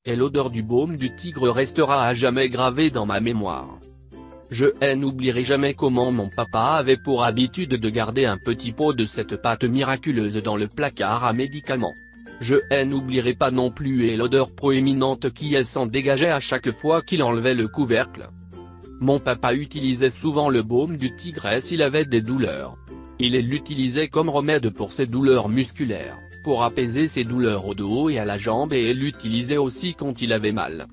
et l'odeur du baume du tigre restera à jamais gravée dans ma mémoire. Je n'oublierai jamais comment mon papa avait pour habitude de garder un petit pot de cette pâte miraculeuse dans le placard à médicaments. Je n'oublierai pas non plus et l'odeur proéminente qui s'en dégageait à chaque fois qu'il enlevait le couvercle. Mon papa utilisait souvent le baume du tigre s'il avait des douleurs. Il l'utilisait comme remède pour ses douleurs musculaires, pour apaiser ses douleurs au dos et à la jambe, et l'utilisait aussi quand il avait mal.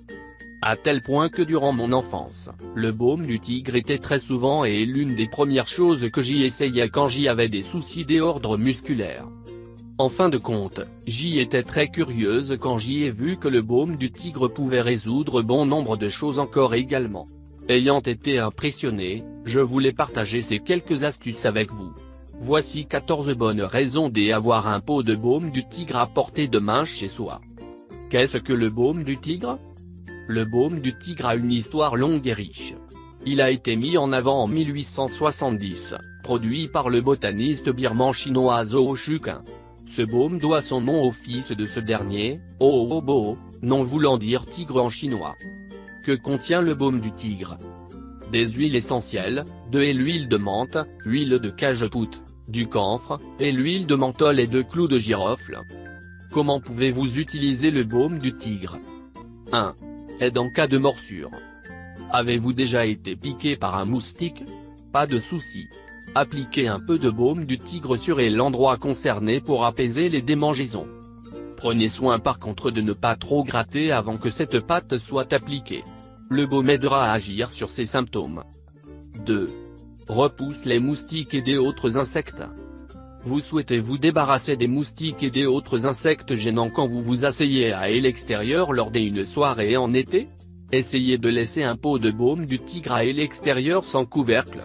À tel point que durant mon enfance, le baume du tigre était très souvent et l'une des premières choses que j'y essayais quand j'y avais des soucis d'ordre musculaire. En fin de compte, j'y étais très curieuse quand j'y ai vu que le baume du tigre pouvait résoudre bon nombre de choses encore également. Ayant été impressionné, je voulais partager ces quelques astuces avec vous. Voici 14 bonnes raisons d'avoir un pot de baume du tigre à portée de main chez soi. Qu'est-ce que le baume du tigre ? Le baume du tigre a une histoire longue et riche. Il a été mis en avant en 1870, produit par le botaniste birman chinois Zhou Shuqin. Ce baume doit son nom au fils de ce dernier, Bo, nom voulant dire tigre en chinois. Que contient le baume du tigre ? Des huiles essentielles, de l'huile de menthe, huile de cajeput, du camphre, et l'huile de menthol et de clous de girofle. Comment pouvez-vous utiliser le baume du tigre ? 1. Aide en cas de morsure. Avez-vous déjà été piqué par un moustique ? Pas de souci. Appliquez un peu de baume du tigre sur l'endroit concerné pour apaiser les démangeaisons. Prenez soin par contre de ne pas trop gratter avant que cette pâte soit appliquée. Le baume aidera à agir sur ces symptômes. 2. Repousse les moustiques et des autres insectes. Vous souhaitez vous débarrasser des moustiques et des autres insectes gênants quand vous vous asseyez à l'extérieur lors d'une soirée en été ? Essayez de laisser un pot de baume du tigre à l'extérieur sans couvercle.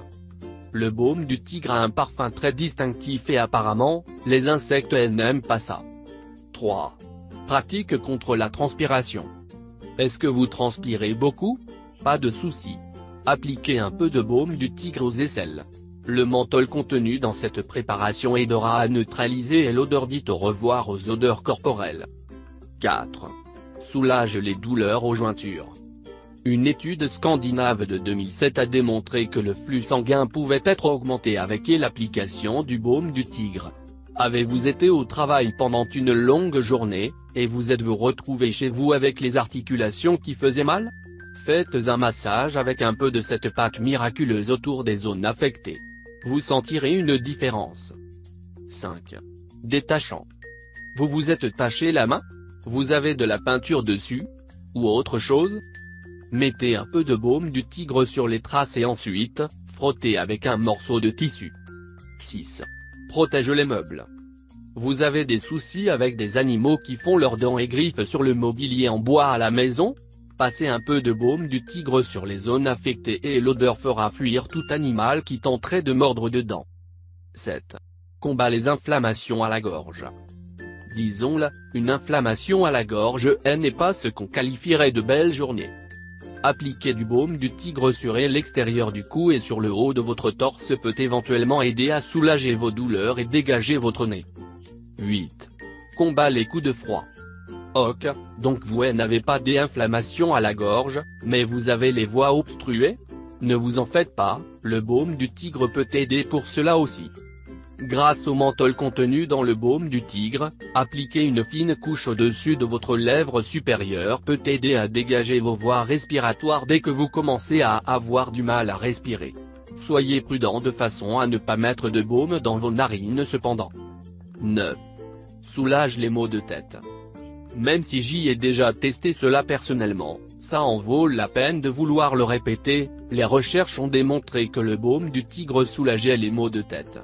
Le baume du tigre a un parfum très distinctif et apparemment, les insectes n'aiment pas ça. 3. Pratique contre la transpiration. Est-ce que vous transpirez beaucoup ? Pas de souci. Appliquez un peu de baume du tigre aux aisselles. Le menthol contenu dans cette préparation aidera à neutraliser l'odeur dite au revoir aux odeurs corporelles. 4. Soulage les douleurs aux jointures. Une étude scandinave de 2007 a démontré que le flux sanguin pouvait être augmenté avec l'application du baume du tigre. Avez-vous été au travail pendant une longue journée, et vous êtes-vous retrouvé chez vous avec les articulations qui faisaient mal ? Faites un massage avec un peu de cette pâte miraculeuse autour des zones affectées. Vous sentirez une différence. 5. Détachant. Vous vous êtes taché la main ? Vous avez de la peinture dessus ? Ou autre chose ? Mettez un peu de baume du tigre sur les traces et ensuite, frottez avec un morceau de tissu. 6. Protège les meubles. Vous avez des soucis avec des animaux qui font leurs dents et griffes sur le mobilier en bois à la maison ? Passez un peu de baume du tigre sur les zones affectées et l'odeur fera fuir tout animal qui tenterait de mordre dedans. 7. Combat les inflammations à la gorge. Disons-le, une inflammation à la gorge n'est pas ce qu'on qualifierait de belle journée. Appliquer du baume du tigre sur l'extérieur du cou et sur le haut de votre torse peut éventuellement aider à soulager vos douleurs et dégager votre nez. 8. Combat les coups de froid. Ok, donc vous n'avez pas d'inflammation à la gorge, mais vous avez les voies obstruées ? Ne vous en faites pas, le baume du tigre peut aider pour cela aussi. Grâce au menthol contenu dans le baume du tigre, appliquer une fine couche au-dessus de votre lèvre supérieure peut aider à dégager vos voies respiratoires dès que vous commencez à avoir du mal à respirer. Soyez prudent de façon à ne pas mettre de baume dans vos narines cependant. 9. Soulage les maux de tête. Même si j'y ai déjà testé cela personnellement, ça en vaut la peine de vouloir le répéter, les recherches ont démontré que le baume du tigre soulageait les maux de tête.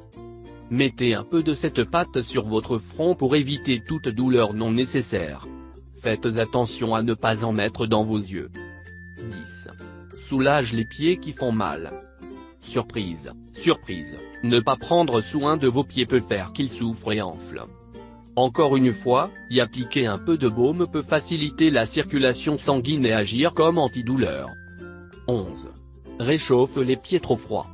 Mettez un peu de cette pâte sur votre front pour éviter toute douleur non nécessaire. Faites attention à ne pas en mettre dans vos yeux. 10. Soulage les pieds qui font mal. Surprise, surprise, ne pas prendre soin de vos pieds peut faire qu'ils souffrent et enflent. Encore une fois, y appliquer un peu de baume peut faciliter la circulation sanguine et agir comme antidouleur. 11. Réchauffe les pieds trop froids.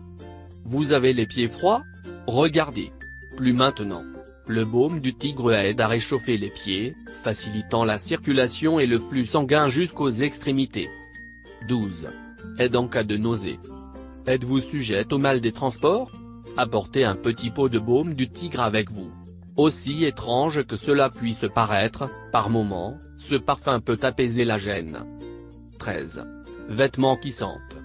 Vous avez les pieds froids ? Regardez. Plus maintenant. Le baume du tigre aide à réchauffer les pieds, facilitant la circulation et le flux sanguin jusqu'aux extrémités. 12. Aide en cas de nausée. Êtes-vous sujette au mal des transports? Apportez un petit pot de baume du tigre avec vous. Aussi étrange que cela puisse paraître, par moments, ce parfum peut apaiser la gêne. 13. Vêtements qui sentent.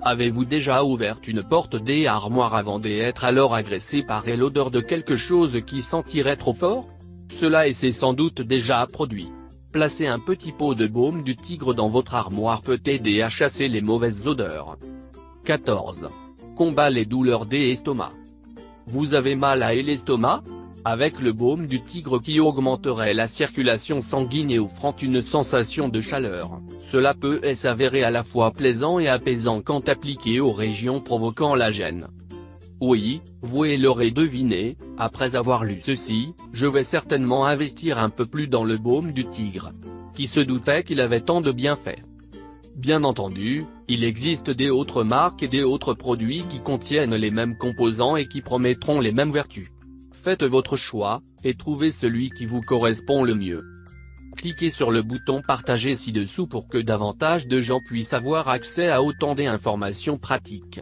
Avez-vous déjà ouvert une porte des armoires avant d'être alors agressé par l'odeur de quelque chose qui sentirait trop fort? Cela s'est sans doute déjà produit. Placez un petit pot de baume du tigre dans votre armoire peut aider à chasser les mauvaises odeurs. 14. Combat les douleurs d'estomac. Vous avez mal à l'estomac? Avec le baume du tigre qui augmenterait la circulation sanguine et offrant une sensation de chaleur, cela peut s'avérer à la fois plaisant et apaisant quand appliqué aux régions provoquant la gêne. Oui, vous l'aurez deviné, après avoir lu ceci, je vais certainement investir un peu plus dans le baume du tigre. Qui se doutait qu'il avait tant de bienfaits? Bien entendu, il existe des autres marques et des autres produits qui contiennent les mêmes composants et qui promettront les mêmes vertus. Faites votre choix, et trouvez celui qui vous correspond le mieux. Cliquez sur le bouton partager ci-dessous pour que davantage de gens puissent avoir accès à autant d'informations pratiques.